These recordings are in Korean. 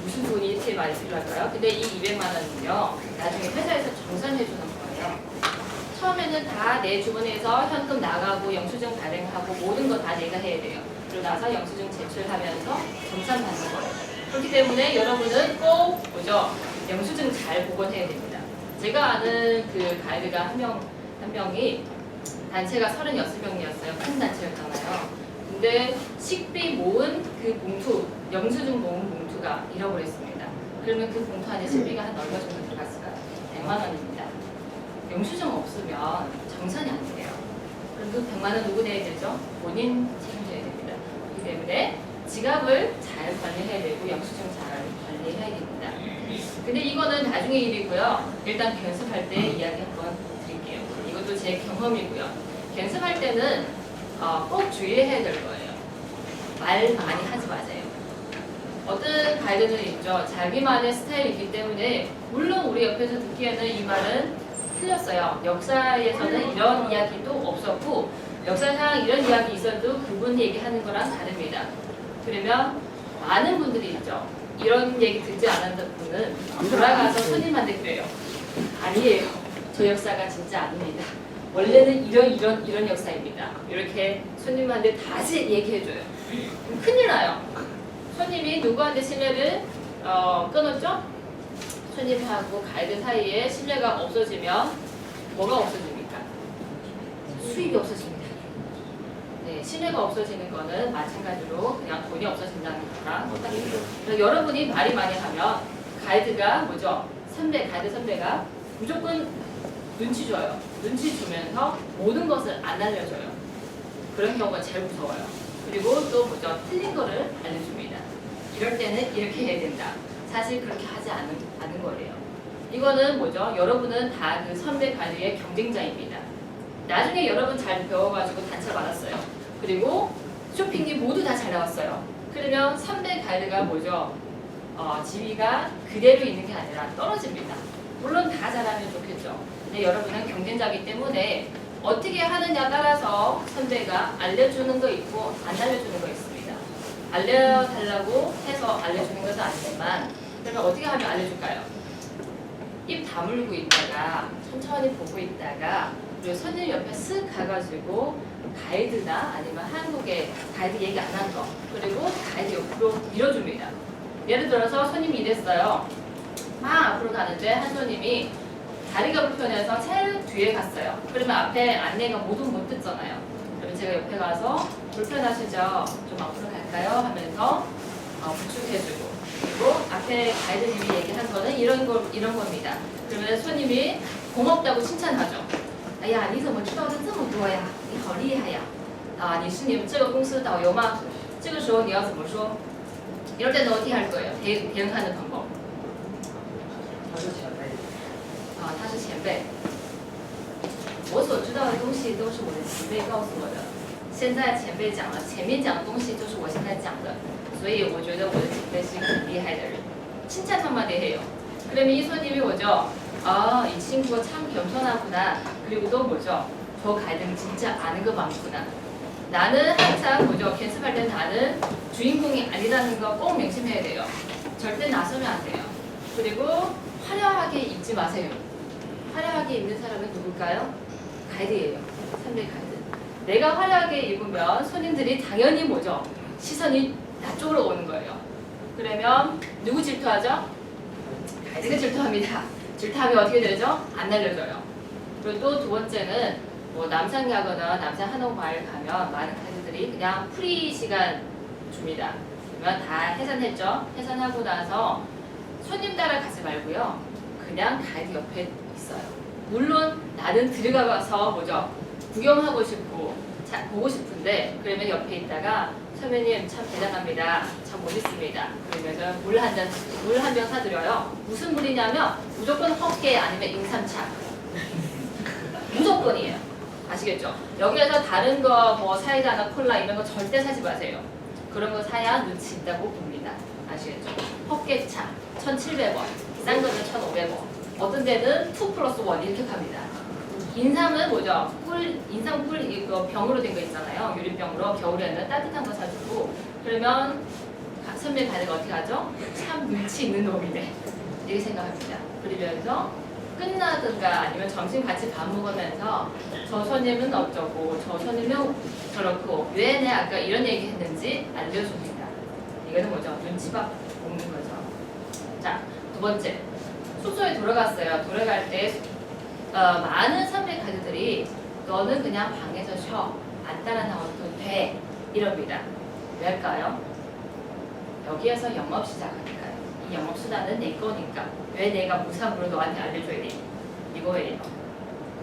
무슨 돈이 이렇게 많이 필요할까요? 근데 이 200만 원은요, 나중에 회사에서 정산해 주는 거예요. 처음에는 다 내 주머니에서 현금 나가고 영수증 발행하고 모든 거 다 내가 해야 돼요. 그러고 나서 영수증 제출하면서 정산 받는 거예요. 그렇기 때문에 여러분은 꼭 뭐죠? 영수증 잘 복원해야 됩니다. 제가 아는 그 가이드가 한 명이 단체가 36명이었어요. 큰 단체였잖아요. 근데 식비 모은 그 봉투, 영수증 모은 봉투가 잃어버렸습니다. 그러면 그 봉투 안에 식비가 한 얼마 정도 들어갔을까요? 100만 원입니다. 영수증 없으면 정산이 안 돼요. 그럼 그 100만 원 누구 내야 되죠? 본인 책임져야 됩니다. 그렇기 때문에 지갑을 잘 관리해야 되고 영수증 잘 관리해야 됩니다. 근데 이거는 나중에 일이고요. 일단 견습할 때 이야기 한번 드릴게요. 이것도 제 경험이고요. 견습할 때는 꼭 주의해야 될 거예요. 말 많이 하지 마세요. 어떤 가이드는 있죠. 자기만의 스타일이 있기 때문에 물론 우리 옆에서 듣기에는 이 말은 틀렸어요. 역사에서는 이런 이야기도 없었고 역사상 이런 이야기 있어도 그분 얘기하는 거랑 다릅니다. 그러면 많은 분들이 있죠. 이런 얘기 듣지 않았던 분은 돌아가서 손님한테 그래요. 아니에요. 저 역사가 진짜 아닙니다. 원래는 이런 역사입니다. 이렇게 손님한테 다시 얘기해줘요. 큰일 나요. 손님이 누구한테 신뢰를 끊었죠? 손님하고 가이드 사이에 신뢰가 없어지면 뭐가 없어집니까? 수입이 없어집니다. 네, 신뢰가 없어지는 거는 마찬가지로 그냥 돈이 없어진다는 거랑 똑같습니다. 그래서 여러분이 말이 많이 하면 가이드가 뭐죠? 가이드 선배가 무조건 눈치 줘요. 눈치 주면서 모든 것을 안 알려줘요. 그런 경우가 제일 무서워요. 그리고 또 뭐죠? 틀린 거를 알려줍니다. 이럴 때는 이렇게 해야 된다. 사실 그렇게 하지 않은 거예요. 이거는 뭐죠? 여러분은 다 그 선배 가이드의 경쟁자입니다. 나중에 여러분 잘 배워가지고 단체 받았어요. 그리고 쇼핑이 모두 다 잘 나왔어요. 그러면 선배 가이드가 뭐죠? 지위가 그대로 있는 게 아니라 떨어집니다. 물론 다 잘하면 좋겠죠. 근데 여러분은 경쟁자이기 때문에 어떻게 하느냐 따라서 선배가 알려주는 거 있고 안 알려주는 거 있습니다. 알려달라고 해서 알려주는 것은 아니지만 그러면 어떻게 하면 알려줄까요? 입 다물고 있다가 천천히 보고 있다가 그리고 손님 옆에 쓱 가가지고 가이드나 아니면 한국의 가이드 얘기 안 한 거 그리고 가이드 옆으로 밀어줍니다. 예를 들어서 손님이 이랬어요. 막 앞으로 가는데 한 손님이 다리가 불편해서 제일 뒤에 갔어요. 그러면 앞에 안내가 모두 못 듣잖아요. 그러면 제가 옆에 가서 불편하시죠? 좀 앞으로 갈까요? 하면서 부축해주고 그리고 앞에 가이드님이 얘기한 거는 이런 겁니다. 그러면 손님이 고맙다고 칭찬하죠. 哎呀，你怎么知道的这么多呀？你好厉害呀！你是你们这个公司的导游吗？这个时候你要怎么说？ 이럴 때는 어떻게 할 거예요? 대응하는 방법. 他是前辈。他是前辈。我所知道的东西都是我的前辈告诉我的。现在前辈讲了，前面讲的东西就是我现在讲的，所以我觉得我的前辈是一个很厉害的人。 칭찬 한마디 해요. 그러면 이 손님이 뭐죠? 이 친구가 참 겸손하구나. 그리고 또 뭐죠? 저 가이드는 진짜 아는 거 많구나. 나는 항상 뭐죠? 견습할 때 나는 주인공이 아니라는 거 꼭 명심해야 돼요. 절대 나서면 안 돼요. 그리고 화려하게 입지 마세요. 화려하게 입는 사람은 누굴까요? 가이드예요. 선배 가이드. 내가 화려하게 입으면 손님들이 당연히 뭐죠? 시선이 나 쪽으로 오는 거예요. 그러면 누구 질투하죠? 가이드가 질투합니다. 질투하면 어떻게 되죠? 안 알려줘요. 그리고 또 두 번째는 뭐 남산 가거나 남산 한옥마을 가면 많은 가이드들이 그냥 프리 시간 줍니다. 그러면 다 해산했죠? 해산하고 나서 손님 따라 가지 말고요. 그냥 가이드 옆에 있어요. 물론 나는 들어가서 뭐죠? 구경하고 싶고 보고 싶은데 그러면 옆에 있다가 선배님 참 대단합니다. 참 멋있습니다. 그러면서 물 한 병 사드려요. 무슨 물이냐면 무조건 헛개 아니면 인삼차. 무조건이에요. 아시겠죠? 여기에서 다른 거 뭐 사이다나 콜라 이런 거 절대 사지 마세요. 그런 거 사야 눈치 있다고 봅니다. 아시겠죠? 헛개차 1,700원, 싼 거는 1,500원. 어떤 데는 2+1 이렇게 갑니다. 인삼은 뭐죠? 인삼 꿀 이거 병으로 된 거 있잖아요. 유리병으로 겨울에는 따뜻한 거 사주고 그러면 선배 가이드가 어떻게 하죠? 참 눈치 가치 있는 놈이네 이렇게 생각합니다. 그러면서 끝나든가 아니면 점심 같이 밥 먹으면서 저 손님은 어쩌고 저 손님은 저렇고 왜 내가 아까 이런 얘기 했는지 알려줍니다. 이거는 뭐죠? 눈치밥 먹는 거죠. 자, 두 번째 숙소에 돌아갔어요. 돌아갈 때 많은 선배 가드들이 너는 그냥 방에서 쉬어. 안 따라 나와도 돼. 이럽니다. 왜일까요? 여기에서 영업 시작하니까요. 이 영업 수단은 내 거니까 왜 내가 무상으로 너한테 알려줘야 돼? 이거예요.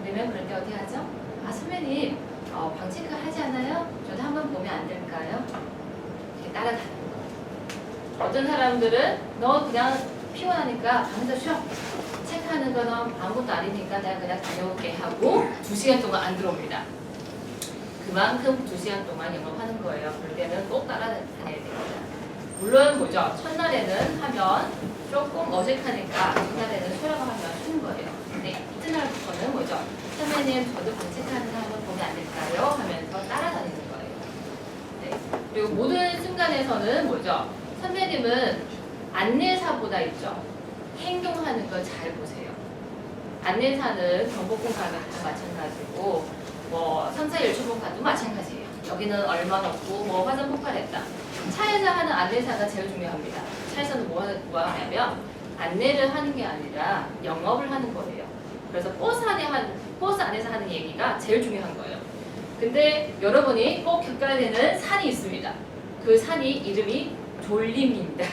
그러면 그럴 때 어떻게 하죠? 아 선배님 방 체크 하지 않아요? 저도 한번 보면 안 될까요? 이렇게 따라다니는 거예요. 어떤 사람들은 너 그냥 피곤하니까 방에서 쉬어. 체크하는 거는 아무것도 아니니까 내가 그냥 다녀올게 하고 2시간 동안 안 들어옵니다. 그만큼 2시간 동안 영업하는 거예요. 그럴 때는 꼭 따라다녀야 됩니다. 물론 뭐죠? 첫날에는 하면 조금 어색하니까 그날에는 쉬라고 하면 쉬는 거예요. 근데 이튿날부터는 뭐죠? 선배님 저도 방 체크하는 거 한번 보면 안 될까요? 하면서 따라다니는 거예요. 네. 그리고 모든 순간에서는 뭐죠? 선배님은 안내사보다 있죠. 행동하는 걸 잘 보세요. 안내사는 경복궁 가면 다 마찬가지고 뭐 3사 1초봉 가도 마찬가지예요. 여기는 얼마 넣고 뭐 화산 폭발했다. 차에서 하는 안내사가 제일 중요합니다. 차에서는 뭐 하냐면 안내를 하는 게 아니라 영업을 하는 거예요. 그래서 버스 안에서 하는 얘기가 제일 중요한 거예요. 근데 여러분이 꼭 겪어야 되는 산이 있습니다. 그 산이 이름이 졸림입니다.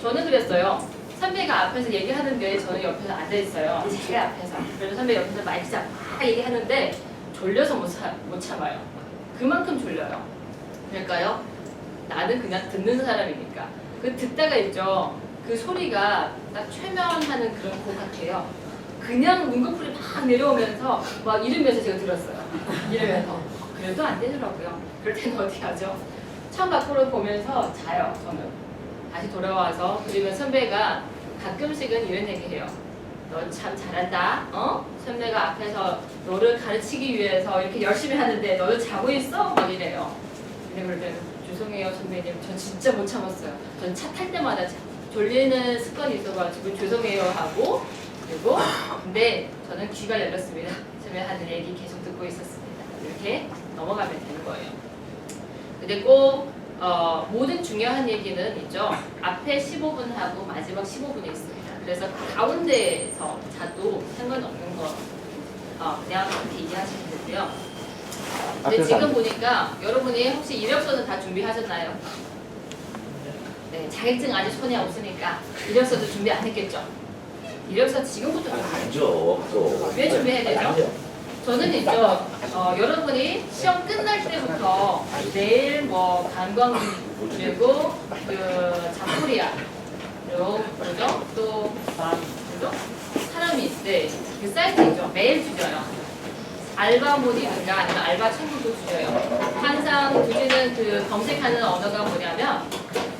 저는 그랬어요. 선배가 앞에서 얘기하는데 저는 옆에서 앉아있어요. 제일 앞에서. 그래서 선배 옆에서 마이크 잡고 막 얘기하는데 졸려서 못 참아요. 그만큼 졸려요. 그러니까요. 나는 그냥 듣는 사람이니까. 그 듣다가 있죠. 그 소리가 딱 최면하는 그런 곡 같아요. 그냥 눈꺼풀이 막 내려오면서 막 이러면서 제가 들었어요. 이러면서. 그래도 안 되더라고요. 그럴 때는 어떻게 하죠? 창 밖으로 보면서 자요, 저는. 다시 돌아와서 그러면 선배가 가끔씩은 이런 얘기해요. 너 참 잘한다. 선배가 앞에서 너를 가르치기 위해서 이렇게 열심히 하는데 너도 자고 있어? 막 이래요. 근데 그럴 때는 죄송해요 선배님. 전 진짜 못 참았어요. 전 차 탈 때마다 졸리는 습관이 있어가지고 죄송해요 하고 그리고 근데 저는 귀가 열렸습니다. 선배 하는 얘기 계속 듣고 있었습니다. 이렇게 넘어가면 되는 거예요. 근데 꼭 모든 중요한 얘기는 있죠. 앞에 15분 하고 마지막 15분이 있습니다. 그래서 가운데에서 자도 상관없는 거 그냥 그렇게 이해하시면 되고요. 근데 지금 보니까 여러분이 혹시 이력서는 다 준비하셨나요? 네, 자격증 아직 손에 없으니까 이력서도 준비 안 했겠죠? 이력서 지금부터 아니죠. 또. 왜 준비해야 되죠? 아니죠. 저는 있죠. 여러분이 시험 끝날 때부터 내일 뭐 관광 그리고 그 자코리아 그리고 뭐죠? 또 뭐죠? 사람이 있대. 그 사이트 있죠. 매일 주져요. 알바 모디든가 아니면 알바 친구도 주져요. 항상 주시는 그 검색하는 언어가 뭐냐면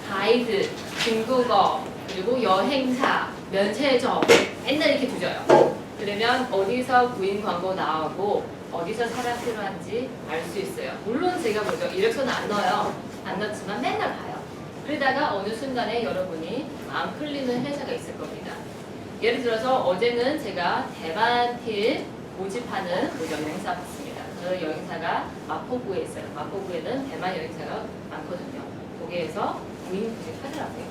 가이드, 중국어, 그리고 여행사, 면세점 맨날 이렇게 주져요. 그러면 어디서 구인 광고 나오고 어디서 사람 필요한지 알 수 있어요. 물론 제가 뭐죠? 이력서는 안 넣어요. 안 넣지만 맨날 봐요. 그러다가 어느 순간에 여러분이 마음 끌리는 회사가 있을 겁니다. 예를 들어서 어제는 제가 대만팀 모집하는 여행사 봤습니다. 그 여행사가 마포구에 있어요. 마포구에는 대만 여행사가 많거든요. 거기에서 구인 구직하더라고요.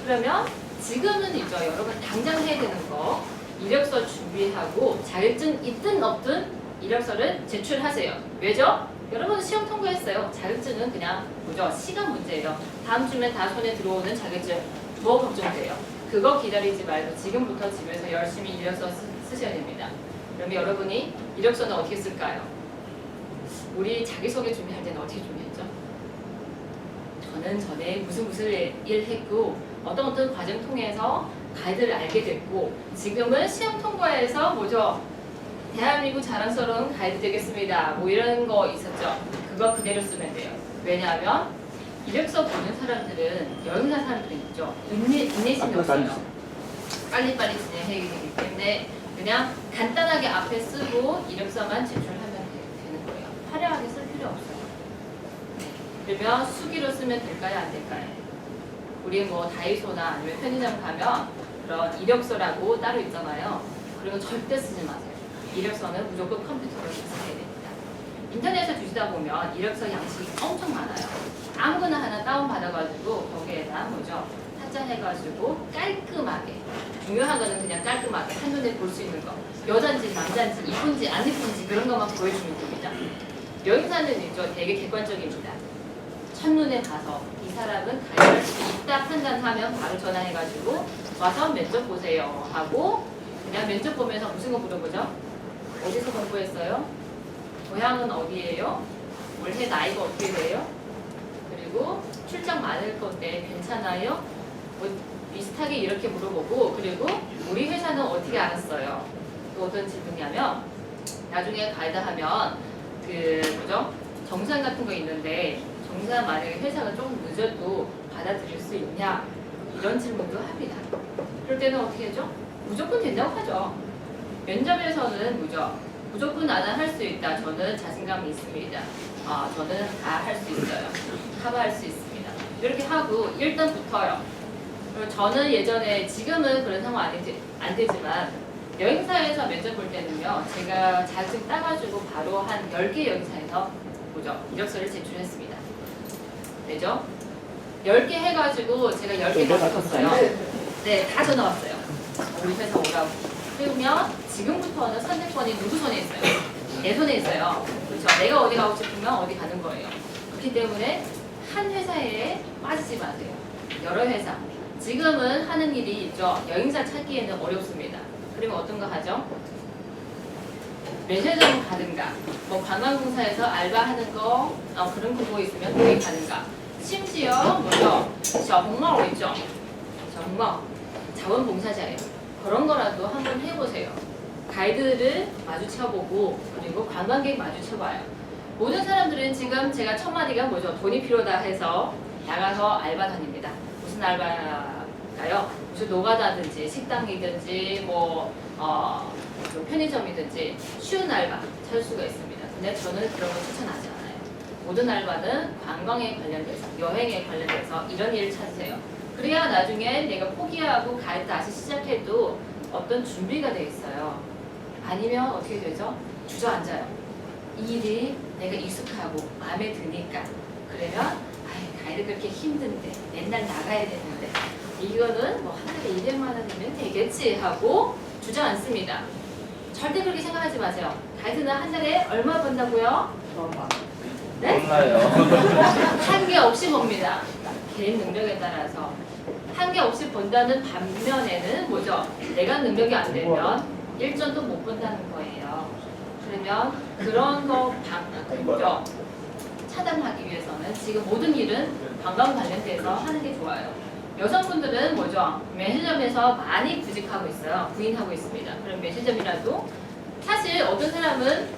그러면 지금은 있죠. 여러분 당장 해야 되는 거 이력서 준비하고 자격증 있든 없든 이력서를 제출하세요. 왜죠? 여러분 시험 통과했어요. 자격증은 그냥 뭐죠? 시간 문제예요. 다음 주면 다 손에 들어오는 자격증 뭐 걱정돼요? 그거 기다리지 말고 지금부터 집에서 열심히 이력서 쓰셔야 됩니다. 그러면 여러분이 이력서는 어떻게 쓸까요? 우리 자기소개 준비할 때는 어떻게 준비했죠? 저는 전에 무슨 일 했고 어떤 과정 통해서 가이드를 알게 됐고 지금은 시험 통과해서 뭐죠? 대한민국 자랑스러운 가이드 되겠습니다. 뭐 이런 거 있었죠. 그거 그대로 쓰면 돼요. 왜냐하면 이력서 보는 사람들은 여행사 사람들이 있죠. 인내심이 없어요. 빨리빨리 진행해야 되기 때문에 그냥 간단하게 앞에 쓰고 이력서만 제출하면 되는 거예요. 화려하게 쓸 필요 없어요. 그러면 수기로 쓰면 될까요? 안 될까요? 우리 뭐 다이소나 아니면 편의점 가면 그런 이력서라고 따로 있잖아요. 그런 거 절대 쓰지 마세요. 이력서는 무조건 컴퓨터로 작성해야 됩니다. 인터넷에 주시다 보면 이력서 양식이 엄청 많아요. 아무거나 하나 다운받아가지고 거기에다 뭐죠? 타짜해가지고 깔끔하게, 중요한 거는 그냥 깔끔하게 한눈에 볼 수 있는 거, 여잔지 남잔지 이쁜지 안 이쁜지 그런 것만 보여주면 됩니다. 여행사는 있죠, 되게 객관적입니다. 첫눈에 봐서 이 사람은 가입할 수 있다 판단하면 바로 전화해가지고 와서 면접 보세요 하고, 그냥 면접 보면서 무슨 거 물어보죠? 어디서 공부했어요? 고향은 어디예요? 올해 나이가 어떻게 돼요? 그리고 출장 많을 건데 괜찮아요? 뭐 비슷하게 이렇게 물어보고, 그리고 우리 회사는 어떻게 알았어요? 또 어떤 질문이냐면, 나중에 가이다 하면 뭐죠? 정산 같은 거 있는데 정산 만약에 회사가 조금 늦어도 받아들일 수 있냐? 이런 질문도 합니다. 그럴 때는 어떻게 하죠? 무조건 된다고 하죠. 면접에서는 무조건 나는 할 수 있다. 저는 자신감이 있습니다. 저는 다 할 수 있어요. 커버할 수 있습니다. 이렇게 하고 일단 붙어요. 그리고 저는 예전에, 지금은 그런 상황 안 되지만 여행사에서 면접 볼 때는요, 제가 자격증 따가지고 바로 한 10개 여행사에서 이력서를 제출했습니다. 되죠? 10개 해가지고 제가 10개 다 붙었어요. 네, 다 전화 왔어요. 우리 회사 오라고. 그러면 지금부터는 선택권이 누구 손에 있어요? 내 손에 있어요. 그렇죠? 내가 어디 가고 싶으면 어디 가는 거예요. 그렇기 때문에 한 회사에 빠지지 마세요. 여러 회사. 지금은 하는 일이 있죠. 여행사 찾기에는 어렵습니다. 그러면 어떤 거 하죠? 매니저점 가든가, 뭐 관광공사에서 알바하는 거, 그런 거 보고 있으면 거기 가든가. 심지어 샤홍마오 있죠? 샤홍마오. 자원봉사자예요. 그런 거라도 한번 해보세요. 가이드를 마주쳐보고, 그리고 관광객 마주쳐봐요. 모든 사람들은 지금 제가 첫 마디가 돈이 필요하다 해서 나가서 알바 다닙니다. 무슨 알바가요? 무슨 노가다든지 식당이든지 편의점이든지 쉬운 알바 찾을 수가 있습니다. 근데 저는 그런 거 추천하지 않아요. 모든 알바는 관광에 관련돼서, 여행에 관련돼서 이런 일을 찾으세요. 그래야 나중에 내가 포기하고 가이드 다시 시작해도 어떤 준비가 돼 있어요. 아니면 어떻게 되죠? 주저앉아요. 이 일이 내가 익숙하고 마음에 드니까. 그러면 가이드 그렇게 힘든데 맨날 나가야 되는데 이거는 한 달에 200만 원이면 되겠지 하고 주저앉습니다. 절대 그렇게 생각하지 마세요. 가이드는 한 달에 얼마 번다고요? 네? 몰라요. 한계 없이 봅니다. 개인 능력에 따라서. 한계 없이 본다는 반면에는 내가 능력이 안 되면 일전도 못 본다는 거예요. 그러면 그런 거 차단하기 위해서는 지금 모든 일은 관광 관련돼서 하는 게 좋아요. 여성분들은 매니저점에서 많이 구직하고 있어요. 부인하고 있습니다. 그럼 매니저점이라도 사실 어떤 사람은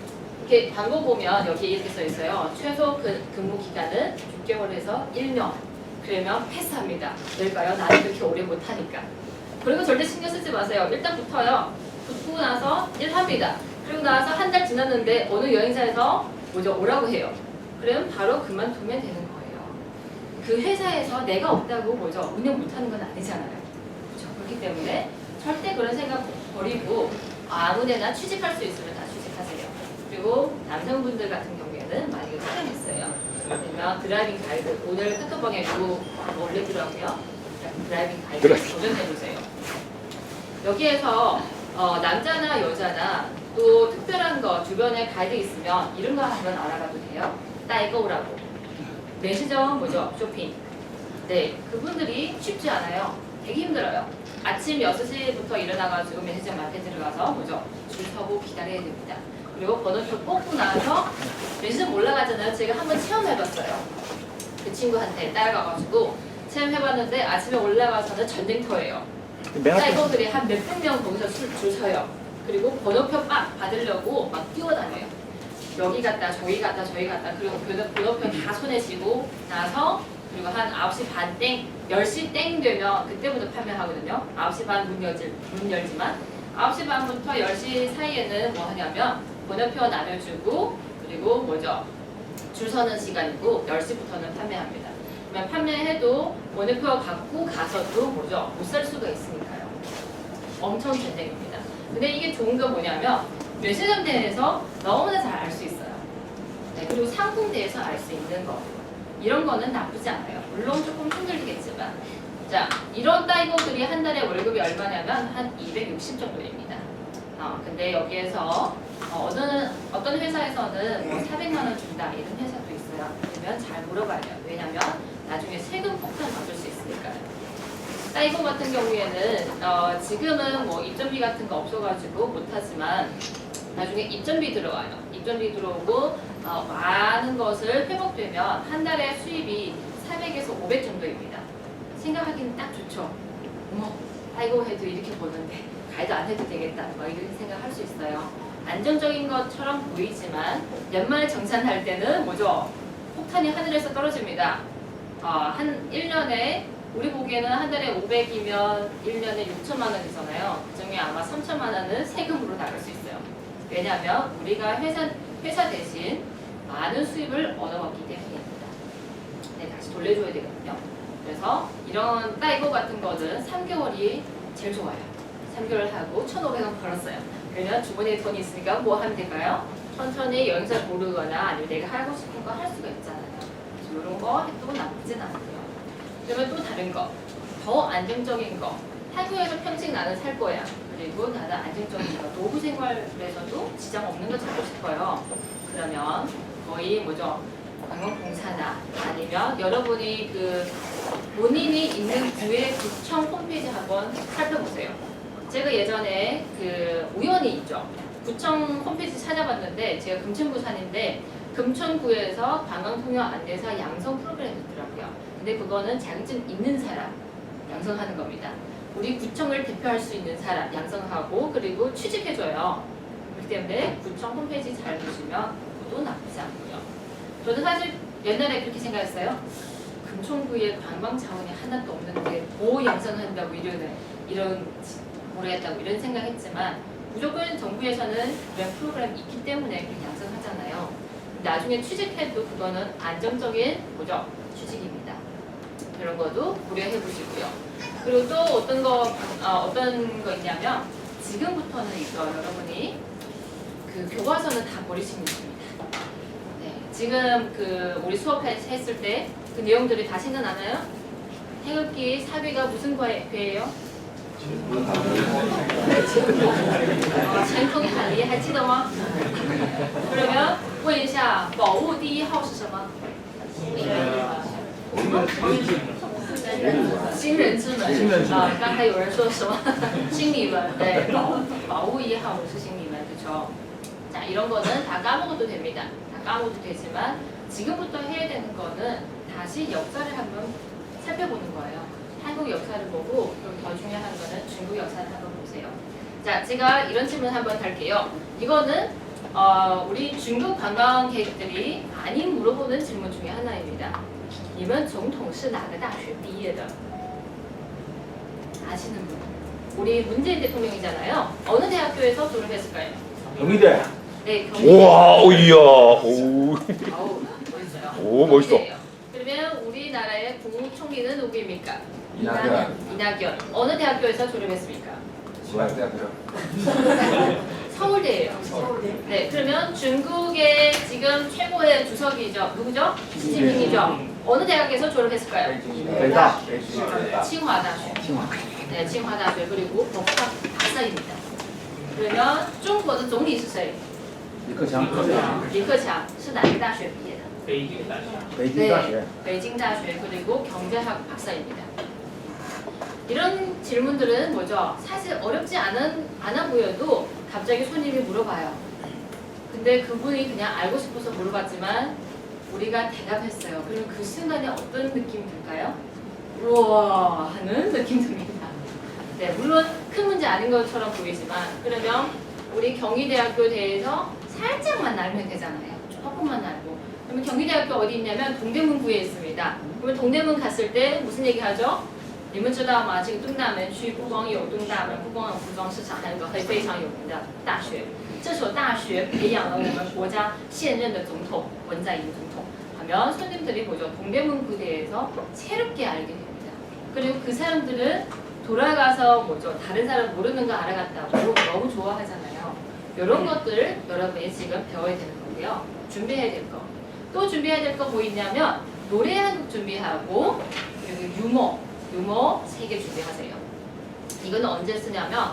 이렇게 광고 보면 여기 이렇게 써 있어요. 최소 근무 기간은 6개월에서 1년. 그러면 패스합니다. 왜일까요? 나는 그렇게 오래 못하니까. 그리고 절대 신경 쓰지 마세요. 일단 붙어요. 붙고 나서 일합니다. 그리고 나서 한 달 지났는데 어느 여행사에서 오라고 해요. 그러면 바로 그만두면 되는 거예요. 그 회사에서 내가 없다고 운영 못하는 건 아니잖아요. 그렇죠? 그렇기 때문에 절대 그런 생각 버리고 아무데나 취직할 수 있으면 다 취직하세요. 그리고 남성분들 같은 경우에는 만약에 사랑했어요. 그러면 드라이빙 가이드, 오늘 카톡방에도 올리더라고요. 드라이빙 가이드 도전해보세요. 여기에서 남자나 여자나 또 특별한 거 주변에 가이드 있으면 이런 거 한번 알아가도 돼요. 따이거우라고. 매시점 쇼핑. 네, 그분들이 쉽지 않아요. 되게 힘들어요. 아침 6시부터 일어나가지고 매시점 마켓을 가서 줄 서고 기다려야 됩니다. 그리고 번호표 뽑고 나서 매시점 올라가잖아요. 제가 한번 체험해봤어요. 그 친구한테 따라가가지고 체험해봤는데 아침에 올라가서는 전쟁터예요. 따이거들이 한 몇백 명 거기서 줄 서요. 그리고 번호표 받으려고 막 뛰어다녀요. 여기 갔다 저기 갔다 저기 갔다. 그리고 번호표 다 손에 쥐고 나서 그리고 한 9시 반 땡, 10시 땡 되면 그때부터 판매하거든요. 9시 반 문 열지만 9시 반부터 10시 사이에는 뭐 하냐면 번호표 나눠주고 그리고 줄 서는 시간이고 10시부터는 판매합니다. 그러면 판매해도 원내표 갖고 가서도 뭐죠? 못 살 수가 있으니까요. 엄청 전쟁입니다. 근데 이게 좋은 건 뭐냐면 면세점대에서 너무나 잘 알 수 있어요. 네, 그리고 상품대에서 알 수 있는 거. 이런 거는 나쁘지 않아요. 물론 조금 힘들겠지만. 자, 이런 따이거들이 한 달에 월급이 얼마냐면 한 260 정도입니다. 근데 여기에서 어떤 회사에서는 뭐 400만 원 준다 이런 회사도 있어요. 그러면 잘 물어봐야 돼요. 왜냐면 나중에 세금 폭탄 맞을 수 있으니까요. 따이거 같은 경우에는 지금은 뭐 입점비 같은 거 없어가지고 못하지만 나중에 입점비 들어와요. 입점비 들어오고 많은 것을 회복되면 한 달에 수입이 400에서 500 정도입니다. 생각하기는 딱 좋죠. 어머, 따이거 해도 이렇게 버는데 가이드 안 해도 되겠다. 막 이런 생각할 수 있어요. 안정적인 것처럼 보이지만 연말 정산할 때는 뭐죠? 폭탄이 하늘에서 떨어집니다. 한 1년에 우리 보기에는 한 달에 500이면 1년에 6천만 원이잖아요. 그중에 아마 3천만 원은 세금으로 나갈 수 있어요. 왜냐하면 우리가 회사 대신 많은 수입을 얻어왔기 때문입니다. 네, 다시 돌려줘야 되거든요. 그래서 이런 따이거 같은 거는 3개월이 제일 좋아요. 3개월 하고 1,500원 벌었어요. 그러면 주머니에 돈이 있으니까 뭐 하면 될까요? 천천히 여행사 고르거나 아니면 내가 하고 싶은 거 할 수가 있잖아요. 그래서 이런 거 해도 나쁘진 않고요. 그러면 또 다른 거, 더 안정적인 거. 한국에서 평생 나는 살 거야. 그리고 나는 안정적인 거, 노후 생활에서도 지장 없는 거 찾고 싶어요. 그러면 거의 뭐죠? 관광공사나 아니면 여러분이 그 본인이 있는 구의 구청 홈페이지 한번 살펴보세요. 제가 예전에 그 우연히 있죠. 구청 홈페이지 찾아봤는데 제가 금천구 산인데 금천구에서 관광통역 안내사 양성 프로그램이 있더라고요. 근데 그거는 자격증 있는 사람 양성하는 겁니다. 우리 구청을 대표할 수 있는 사람 양성하고 그리고 취직해줘요. 그렇기 때문에 구청 홈페이지 잘 보시면 그것도 나쁘지 않고요. 저는 사실 옛날에 그렇게 생각했어요. 금천구에 관광 자원이 하나도 없는데 뭐 양성한다고 이런 모르겠다고 이런 생각했지만 무조건 정부에서는 이런 프로그램이 있기 때문에 그렇게 양성하잖아요. 나중에 취직해도 그거는 안정적인 뭐죠? 취직입니다. 그런 것도 고려해 보시고요. 그리고 또 어떤 거 있냐면 지금부터는 이거 여러분이 그 교과서는 다 버리시면 됩니다. 네, 지금 그 우리 수업했을 때 그 내용들이 다 생각나나요? 태극기 사비가 무슨 괴예요? 前锋喊离还记得吗？ 그러면 问一下保务第一号是什么？新人之门刚才有人说什么？心理门对，保务一号是心理门그렇죠? 자, 이런 거는 다 까먹어도 됩니다. 다 까먹어도 되지만 지금부터 해야 되는 거는 다시 역사를 한번 살펴보는 거예요. 한국 역사를 보고 그리고 더 중요한 거는 중국 역사를 한번 보세요. 자, 제가 이런 질문 한번 할게요. 이거는 우리 중국 관광객들이 많이 물어보는 질문 중에 하나입니다. 你们总统是哪个大学毕业的? 아시는 분? 우리 문재인 대통령이잖아요. 어느 대학교에서 졸업했을까요? 경희대. 네, 경희대. 우와, 이야. 오. 아우, 멋있어요. 오, 멋있어. 경희대예요. 그러면 우리나라의 국무총리는 누구입니까? 이낙연. 어느 대학교에서 졸업했습니까? 중앙대학교. 서울대예요. 네, 그러면 중국의 지금 최고의 주석이죠. 누구죠? 시진핑이죠. 어느 대학에서 졸업했을까요? 대다. 칭화다学. 네, 칭화다学 그리고 법학 박사입니다. 그러면 중국의总理是谁? 리커창. 李克强是哪个大学毕业的? 北京大学。 베이징大学. 베이징大学 그리고 경제학 박사입니다. 이런 질문들은 뭐죠? 사실 어렵지 않아 보여도 갑자기 손님이 물어봐요. 근데 그분이 그냥 알고 싶어서 물어봤지만 우리가 대답했어요. 그럼 그 순간에 어떤 느낌이 들까요? 우와 하는 느낌 듭니다. 네, 물론 큰 문제 아닌 것처럼 보이지만 그러면 우리 경희대학교 대해서 살짝만 알면 되잖아요. 조금만 알고. 그러면 경희대학교 어디 있냐면 동대문구에 있습니다. 그러면 동대문 갔을 때 무슨 얘기 하죠? 你们知道吗？这个东大门区不光有东大门，不光有服装市场，还有个非常有名的大学。这所大学培养了我们国家现任的总统文在寅总统。하면 손님들이 뭐죠? 동대문구에 대해서 새롭게 알게 됩니다. 그리고 그 사람들은 돌아가서 뭐죠? 다른 사람 모르는 거 알아갔다고 너무 좋아하잖아요. 이런 것들 여러분이 지금 배워야 되는 거고요. 준비해야 될 거. 또 준비해야 될 거 뭐 있냐면 노래 한 곡 준비하고 그리고 유머 3개 준비하세요. 이거는 언제 쓰냐면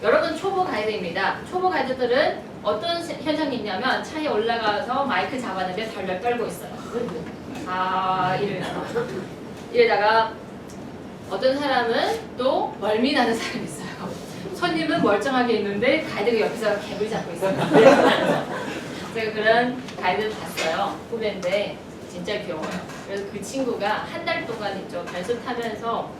여러분 초보 가이드입니다. 초보 가이드들은 어떤 현상이 있냐면 차에 올라가서 마이크 잡았는데 덜덜 떨고 있어요. 이러다가 어떤 사람은 또 멀미나는 사람이 있어요. 손님은 멀쩡하게 있는데 가이드가 옆에서 갭을 잡고 있어요. 제가 그런 가이드 봤어요. 후배인데 진짜 귀여워요. 그래서 그 친구가 한 달 동안 있죠. 변수 타면서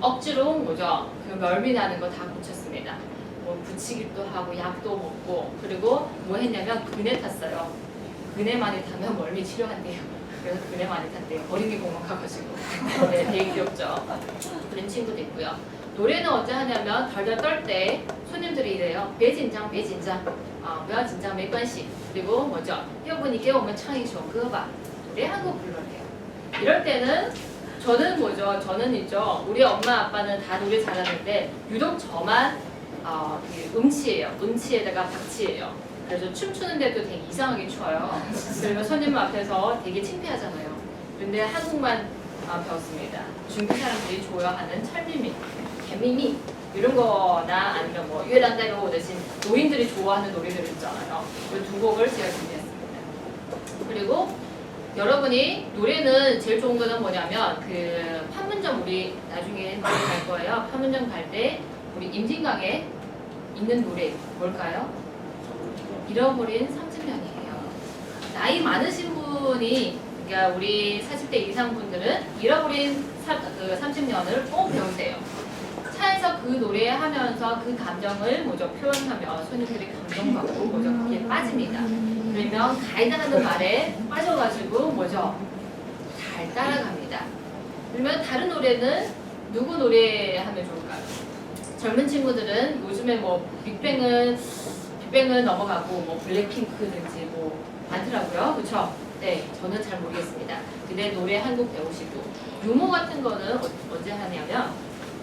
억지로 뭐죠? 그 멀미 나는 거 다 고쳤습니다. 뭐 부치기도 하고 약도 먹고 그리고 뭐 했냐면 그네 탔어요. 그네 많이 타면 멀미 치료한대요. 그래서 그네 많이 탔대요. 어린이공원 가가지고. 네, 되게 귀엽죠. 그런 친구도 있고요. 노래는 언제 하냐면 덜덜 떨 때 손님들이 이래요. 别紧张,别紧张. 不要紧张,没关系. 그리고 뭐죠? 要不你给我们唱一首歌吧. 노래 한 곡 불러래요. 이럴 때는 저는 뭐죠? 저는 있죠. 우리 엄마 아빠는 다 노래 잘하는데 유독 저만 음치예요. 음치에다가 박치예요. 그래서 춤추는데도 되게 이상하게 춰요. 그러면 손님 앞에서 되게 창피하잖아요. 근데 한국만 배웠습니다. 중국 사람들이 좋아하는 철미미, 개미미 이런 거나 아니면 뭐 유에란대로 대신 노인들이 좋아하는 노래들 있잖아요. 그 두 곡을 제가 준비했습니다. 그리고 여러분이 노래는 제일 좋은 거는 뭐냐면 그 판문점 우리 나중에 노래 갈 거예요. 판문점 갈 때 우리 임진강에 있는 노래 뭘까요? 잃어버린 30년이에요. 나이 많으신 분이 그러니까 우리 40대 이상 분들은 잃어버린 30년을 꼭 배우세요. 차에서 그 노래 하면서 그 감정을 뭐죠 표현하면 손님들이 감동받고 뭐죠 거기에 빠집니다. 그러면 가이드 하는 말에 빠져가지고 뭐죠 잘 따라갑니다. 그러면 다른 노래는 누구 노래하면 좋을까요? 젊은 친구들은 요즘에 뭐 빅뱅은 넘어가고 뭐 블랙핑크든지 뭐 많더라고요. 그렇죠? 네, 저는 잘 모르겠습니다. 근데 노래 한 곡 배우시고 유머 같은 거는 언제 하냐면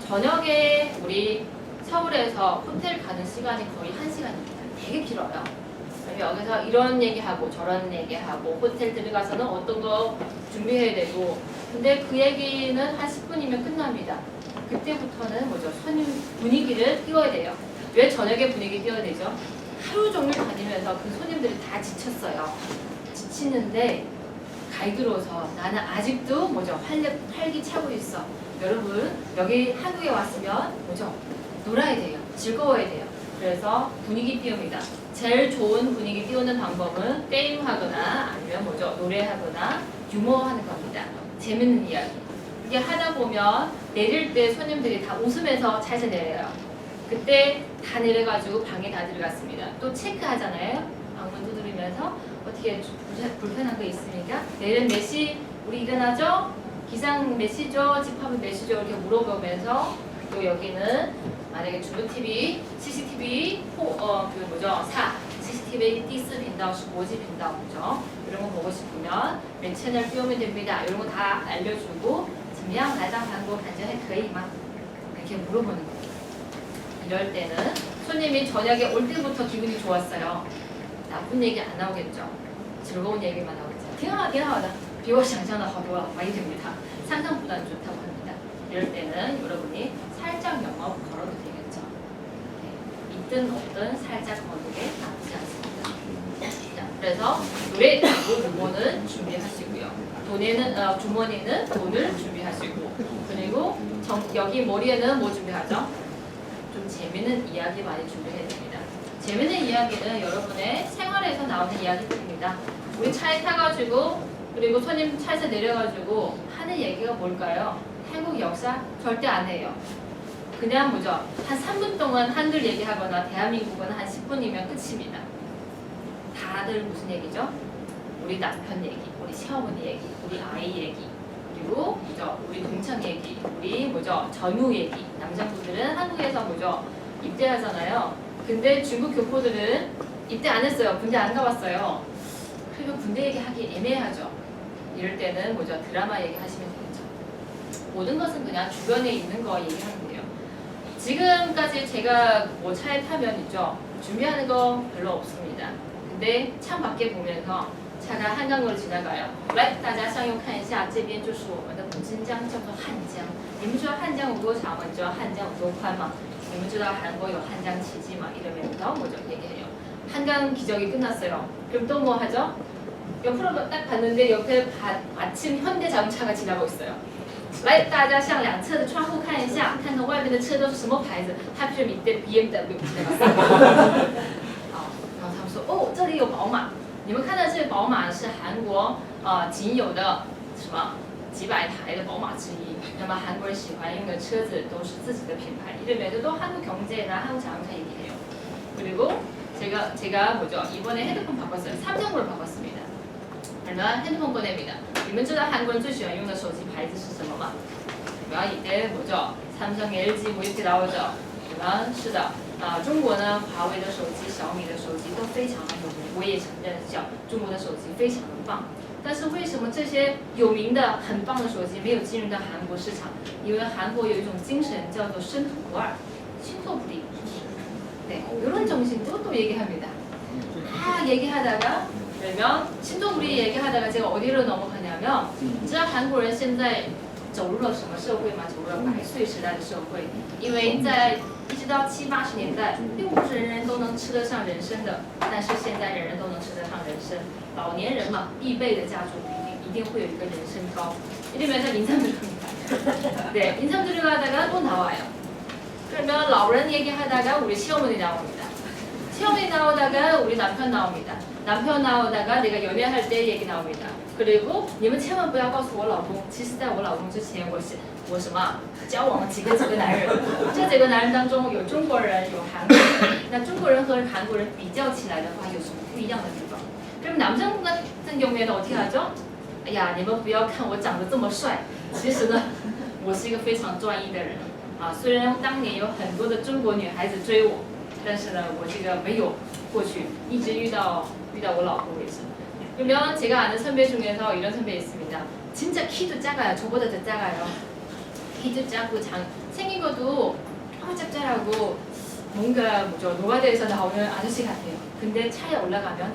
저녁에 우리 서울에서 호텔 가는 시간이 거의 1시간입니다. 되게 길어요. 여기서 이런 얘기하고 저런 얘기하고 호텔 들어가서는 어떤 거 준비해야 되고 근데 그 얘기는 한 10분이면 끝납니다. 그때부터는 뭐죠? 손님 분위기를 띄워야 돼요. 왜 저녁에 분위기 띄워야 되죠? 하루 종일 다니면서 그 손님들이 다 지쳤어요. 지치는데 가이드로서 나는 아직도 뭐죠? 활기차고 있어. 여러분 여기 한국에 왔으면 뭐죠? 놀아야 돼요. 즐거워야 돼요. 그래서 분위기 띄웁니다. 제일 좋은 분위기 띄우는 방법은 게임하거나 아니면 뭐죠? 노래하거나 유머하는 겁니다. 재밌는 이야기. 이게 하다 보면 내릴 때 손님들이 다 웃으면서 차에서 내려요. 그때 다 내려가지고 방에 다 들어갔습니다. 또 체크하잖아요. 방문 두드리면서 어떻게 불편한 거 있습니까? 내일은 몇 시 우리 일어나죠? 기상 몇 시죠? 집합은 몇 시죠? 이렇게 물어보면서 또 여기는 만약에 중국 TV, CCTV, 그 뭐죠? CCTV 第4频道是国际频道, 그죠? 이런 거 보고 싶으면 몇 채널 띄우면 됩니다. 이런 거 다 알려주고 怎么样来到韩国感觉还可以吗? 이렇게 물어보는 거예요. 이럴 때는 손님이 저녁에 올 때부터 기분이 좋았어요. 나쁜 얘기 안 나오겠죠? 즐거운 얘기만 나오겠죠? 挺好,挺好的. 比我想象的好多了. 많이 됩니다. 상상보다는 좋다고 합니다. 이럴 때는 여러분이 살짝 영어 걸어도 되겠죠? 네. 있든 없든 살짝 거는 게 나쁘지 않습니다. 자, 그래서 노래 그리고 유머는 준비하시고요. 주머니는 돈을 준비하시고 그리고 여기 머리에는 뭐 준비하죠? 좀 재밌는 이야기 많이 준비해야 됩니다. 재밌는 이야기는 여러분의 생활에서 나오는 이야기들입니다. 우리 차에 타가지고 그리고 손님 차에서 내려가지고 하는 얘기가 뭘까요? 한국 역사? 절대 안 해요. 그냥 뭐죠? 한 3분 동안 한글 얘기하거나 대한민국은 한 10분이면 끝입니다. 다들 무슨 얘기죠? 우리 남편 얘기, 우리 시어머니 얘기, 우리 아이 얘기, 그리고 뭐죠? 우리 동창 얘기, 우리 뭐죠? 전우 얘기. 남자분들은 한국에서 뭐죠? 입대하잖아요. 근데 중국 교포들은 입대 안 했어요. 군대 안 가봤어요. 그리고 군대 얘기하기 애매하죠. 이럴 때는 뭐죠? 드라마 얘기하시면 되겠죠. 모든 것은 그냥 주변에 있는 거 얘기하면 돼요. 지금까지 제가 뭐 차에 타면 있죠. 준비하는 거 별로 없습니다. 근데 차 밖에 보면서 차가 한강으로 지나가요. 来，大家向右看一下，这边就是我们的古津江，叫做汉江。你们知道汉江有多长吗？你知道汉江有多宽吗？你们知道韩国有한강奇迹吗？ 이러면서 뭐죠? 얘기해요. 한강 기적이 끝났어요. 그럼 또 뭐 하죠? 옆으로 딱 봤는데 옆에 마침 현대 자동차가 지나고 있어요. 来，大家向两侧的窗户看一下，看看外面的车都是什么牌子。하필 밑에 BMW 지나갔어요. 好，然后他们说，哦，这里有宝马。你们看到这个宝马是韩国仅有的什么几百台的宝马之一。那么韩国人喜欢用的车子都是自己的品牌。 이러면서 또 한국 경제나 한국 자동차 얘기해요. 그리고 제가 뭐죠? 이번에 핸드폰 바꿨어요. 삼성으로 바꿨습니다. 그러면 핸드폰 꺼냅니다. 你们知道韩国人最喜欢用的手机牌子是什么吗？ 그러면 이때 뭐죠? 삼성, LG 뭐 이렇게 나오죠. 그러면 是的。 中国呢，华为的手机、小米的手机都非常的有名，我也承认，中国的手机非常的棒。但是为什么这些有名的、很棒的手机没有进入到韩国市场？因为韩国有一种精神叫做生土不二，신토부리。 네, 이런 정신도 또 얘기합니다. 얘기하다가 그러면 신토부리 얘기하다가 제가 어디로 넘어가냐면, 你知道韩国人现在走入了什么社会吗？走入了百岁时代的社会，因为在一直到70、80年代，并不是人人都能吃得上人参的，但是现在人人都能吃得上人参。老年人嘛，必备的家族一定会有一个人参膏。 이러면서 인삼 들어갑니다. 네, 인삼 들어가다가 또 나와요. 그러면老人 얘기하다가 우리 시어머니 나옵니다. 시어머니 나오다가 우리 남편 나옵니다. 남편 나오다가 내가 연애할 때 얘기 나옵니다. 그리고 你们千万不要告诉我老公，其实在我老公之前，我什么交往了几个男人，这几个男人当中有中国人，有韩国人。那中国人和韩国人比较起来的话，有什么不一样的地方？ 그럼 남성 같은 경우에는 어떻게 하죠? 哎呀，你们不要看我长得这么帅，其实呢，我是一个非常专一的人啊。虽然当年有很多的中国女孩子追我，但是呢，我这个没有过去，一直遇到我老公为止。 그러면 제가 아는 선배 중에서 이런 선배 있습니다. 진짜 키도 작아요. 저보다 더 작아요. 키도 작고 생긴 것도 짭짤하고 뭔가 뭐죠? 노가다에서 나오는 아저씨 같아요. 근데 차에 올라가면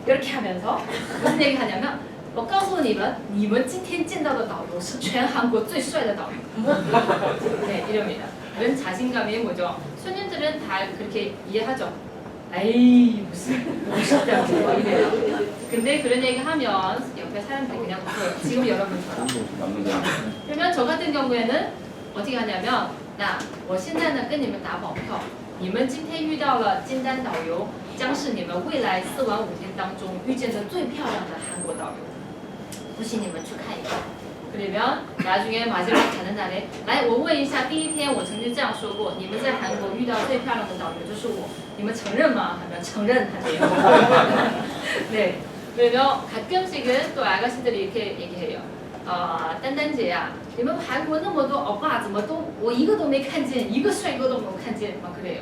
이렇게 하면서 무슨 얘기 하냐면 我告诉你们，你们今天见到的导游是全韩国最帅的导游。 네, 이럽니다. 이런 자신감이 뭐죠? 소년들은 다 그렇게 이해하죠. 에이 무슨 멋있다고 이래요. 근데 그런 얘기 하면 옆에 사람들이 그냥 웃어요. 지금 여러분처럼. 그러면 저 같은 경우에는 어떻게 하냐면 我现在呢跟你们打保票，你们今天遇到了金丹导游，将是你们未来4晚5天当中遇见的最漂亮的韩国导游。不信你们去看一看。 그러면 나중에 마지막 가는 날에 来我问一下第一天我曾经这样说过你们在韩国遇到最漂亮的导游就是我你们承认吗하면承认한대요. 네. 그러면 가끔씩은 또 아가씨들이 이렇게 얘기해요. 딴딴제야 你们韩国那么多欧巴怎么都我一个都没看见一个帅哥都没有看见 막 그래요.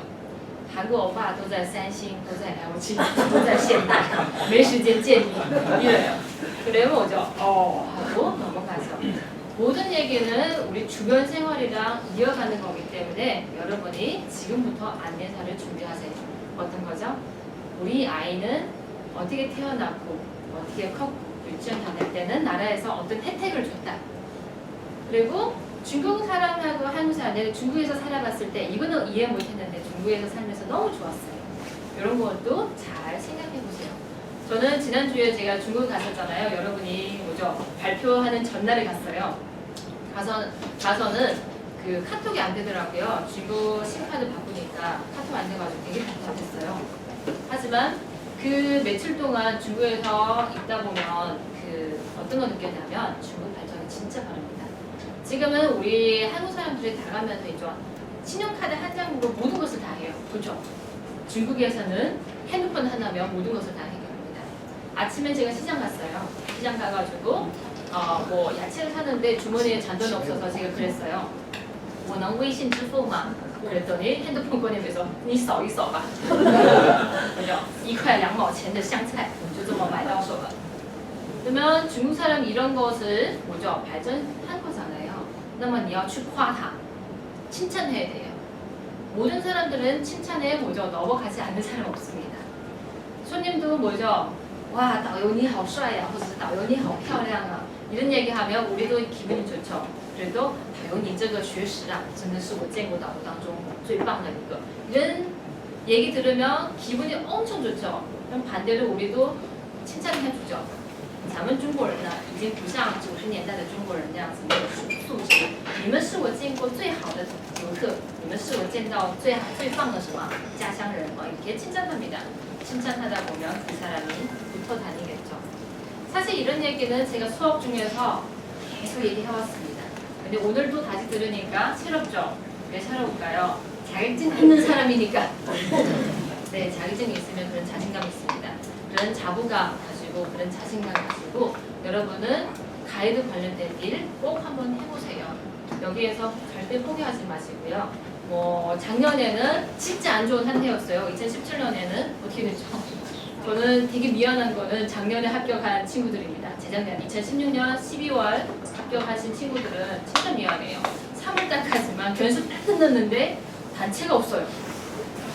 한국欧巴都在三星都在LG都在现代没时间见你 이래요. 그러면 뭐죠? 하고 넘어가죠. 모든 얘기는 우리 주변 생활이랑 이어가는 거기 때문에 여러분이 지금부터 안내사를 준비하세요. 어떤 거죠? 우리 아이는 어떻게 태어났고 어떻게 컸고 유치원 다닐 때는 나라에서 어떤 혜택을 줬다. 그리고 중국 사람하고 한국 사람, 내가 중국에서 살아봤을 때 이거는 이해 못했는데 중국에서 살면서 너무 좋았어요. 이런 것도 잘 생각해보세요. 저는 지난주에 제가 중국 갔었잖아요. 여러분이 뭐죠? 발표하는 전날에 갔어요. 가서는 그 카톡이 안 되더라고요. 중국 심카드 바꾸니까 카톡 안 돼가지고 되게 답답했어요. 하지만 그 며칠 동안 중국에서 있다 보면 그 어떤 거 느꼈냐면 중국 발전이 진짜 빠릅니다. 지금은 우리 한국 사람들이 다 가면서 있죠. 신용카드 한 장으로 모든 것을 다 해요. 그렇죠? 중국에서는 핸드폰 하나면 모든 것을 다 해결합니다. 아침에 제가 시장 갔어요. 시장 가가지고 뭐 야채를 사는데 주머니에 잔돈이 없어서 제가 그랬어요. 我能微信支付吗? 그랬더니 핸드폰 꺼내면서 你扫一扫吧. 그죠? 1块2毛钱的香菜就这么买到手了. 그러면 중국 사람 이런 것을 뭐죠? 발전한 거잖아요. 那么你要去夸他 칭찬해야 돼요. 모든 사람들은 칭찬에 뭐죠? 넘어가지 않는 사람 없습니다. 손님도 뭐죠? 와, 导游你好帅呀, 或者是导游你好漂亮啊. 이런 얘기하면 우리도 기분이 좋죠. 그래도 导游你这个学识啊真的是我见过导游当中最棒的一个. 이런 얘기 들으면 기분이 엄청 좋죠. 그럼 반대로 우리도 칭찬해주죠. 咱们中国人呢，已经不像90年代的中国人那样子没有素质。你们是我见过最好的游客，你们是我见到最棒的什么家乡人어 이렇게 칭찬합니다. 칭찬하다 보면 그 사람이 붙어 다니겠죠. 사실 이런 얘기는 제가 수업 중에서 계속 얘기해왔습니다. 근데 오늘도 다시 들으니까 새롭죠? 왜 새로울까요? 자격증 있는 사람이니까. 네, 자격증이 있으면 그런 자신감이 있습니다. 그런 자부감 가지고 그런 자신감 가지고 여러분은 가이드 관련된 일 꼭 한번 해보세요. 여기에서 절대 포기하지 마시고요. 뭐 작년에는 진짜 안 좋은 한 해였어요. 2017년에는 어떻게 됐죠? 저는 되게 미안한 거는 작년에 합격한 친구들입니다. 재작년 2016년 12월 합격하신 친구들은 진짜 미안해요. 3월달까지만 견습 딱 끝났는데 단체가 없어요.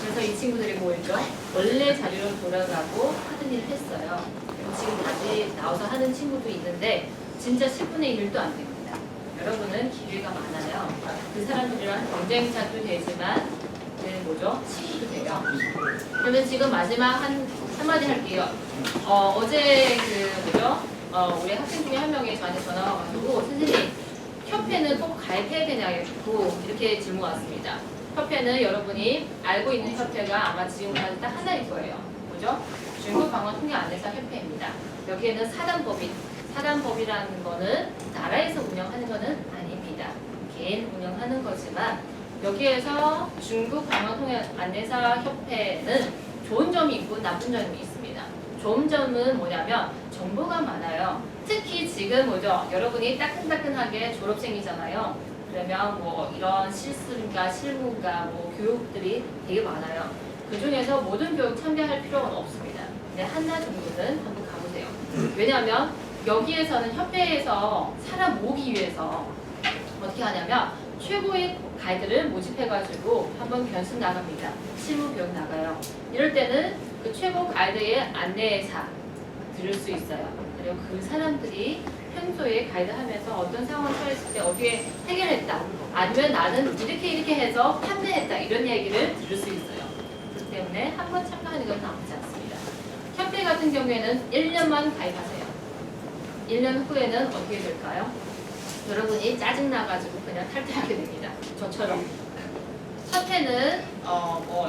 그래서 이 친구들이 뭐 했죠? 원래 자리로 돌아가고 하는 일을 했어요. 그리고 지금 다시 나와서 하는 친구도 있는데 진짜 10분의 1도 안 됩니다. 여러분은 기회가 많아요. 그 사람들이랑 경쟁자도 되지만 뭐죠? 친구도 돼요. 그러면 지금 마지막 한마디 할게요. 어제 우리 학생 중에 한 명이 저한테 전화가 와가지고 선생님 협회는 꼭 가입해야 되냐고 이렇게 질문 왔습니다. 협회는 여러분이 알고 있는 협회가 아마 지금까지 딱 하나일 거예요. 뭐죠? 중국방언통역안내사 협회입니다. 여기에는 사단법이라는 거는 나라에서 운영하는 거는 아닙니다. 개인 운영하는 거지만 여기에서 중국방언통역안내사 협회는 좋은 점이 있고 나쁜 점이 있습니다. 좋은 점은 뭐냐면 정보가 많아요. 특히 지금 뭐죠? 여러분이 따끈따끈하게 졸업생이잖아요. 그러면 뭐 이런 실습인가 실무인가 뭐 교육들이 되게 많아요. 그 중에서 모든 교육 참여할 필요는 없습니다. 근데 하나 정도는 한번 가보세요. 왜냐하면 여기에서는 협회에서 사람 모으기 위해서 어떻게 하냐면 최고의 가이드를 모집해가지고 한번 견습 나갑니다. 실무 교육 나가요. 이럴 때는 그 최고 가이드의 안내사 들을 수 있어요. 그리고 그 사람들이 평소에 가이드 하면서 어떤 상황을 처했을 때 어떻게 해결했다. 아니면 나는 이렇게 해서 판단했다. 이런 얘기를 들을 수 있어요. 그렇기 때문에 한번 참가하는 건 나쁘지 않습니다. 협회 같은 경우에는 1년만 가입하세요. 1년 후에는 어떻게 될까요? 여러분이 짜증나가지고 그냥 탈퇴하게 됩니다. 저처럼. 첫 해는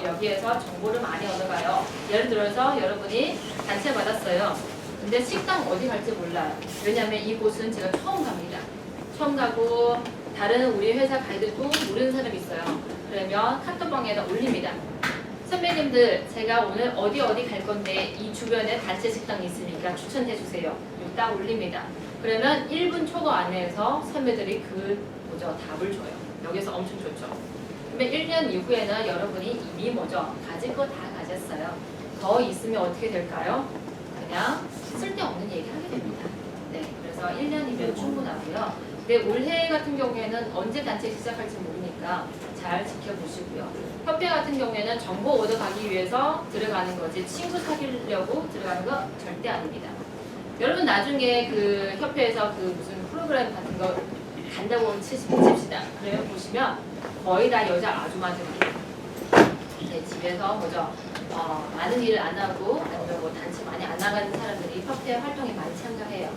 여기에서 정보를 많이 얻어가요. 예를 들어서 여러분이 단체 받았어요. 근데 식당 어디 갈지 몰라요. 왜냐하면 이곳은 제가 처음 갑니다. 처음 가고 다른 우리 회사 가이드도 모르는 사람이 있어요. 그러면 카톡방에다 올립니다. 선배님들 제가 오늘 어디 갈 건데 이 주변에 단체 식당이 있으니까 추천해 주세요. 이거 딱 올립니다. 그러면 1분 초과 안에서 선배들이 답을 줘요. 여기서 엄청 좋죠. 그러면 1년 이후에는 여러분이 이미 가질 거 다 가졌어요. 더 있으면 어떻게 될까요? 그냥 쓸데없는 얘기 하게 됩니다. 네, 그래서 1년이면 충분하고요. 근데 올해 같은 경우에는 언제 단체 시작할지 모르니까 잘 지켜보시고요. 협회 같은 경우에는 정보 얻어가기 위해서 들어가는 거지 친구 사귀려고 들어가는 거 절대 아닙니다. 여러분 나중에 그 협회에서 그 무슨 프로그램 같은 거 간다고 칩시다. 그러면 보시면 거의 다 여자 아주마들이에요. 네, 집에서 많은 일을 안 하고 아니면 뭐 단체 많이 안 나가는 사람들이 협회 활동에 많이 참가해요.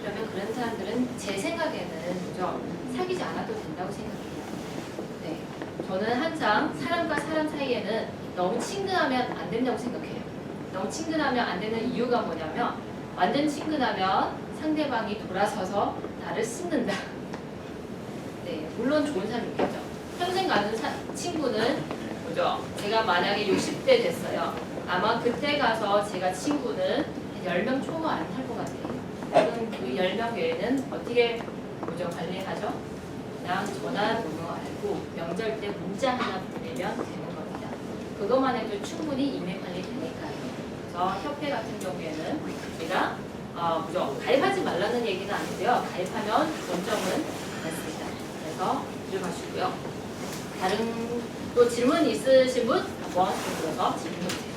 그러면 그런 사람들은 제 생각에는 사귀지 않아도 된다고 생각해요. 네, 저는 항상 사람과 사람 사이에는 너무 친근하면 안 된다고 생각해요. 너무 친근하면 안 되는 이유가 뭐냐면 완전 친근하면 상대방이 돌아서서 나를 씹는다. 네, 물론 좋은 사람이 있겠죠. 평생 가는 친구는 제가 만약에 60대 됐어요. 아마 그때 가서 제가 친구는 10명 초과 안 할 것 같아요. 그럼 그 10명 외에는 어떻게 관리하죠? 그냥 전화번호 알고 명절 때 문자 하나 보내면 되는 겁니다. 그것만 해도 충분히 이메일 관리 되니까요. 그래서 협회 같은 경우에는 제가 가입하지 말라는 얘기는 아니고요. 가입하면 원점은 많습니다. 들어서 이용하시고요. 다른 또 질문 있으신 분 한번 들어서 질문해 주세요.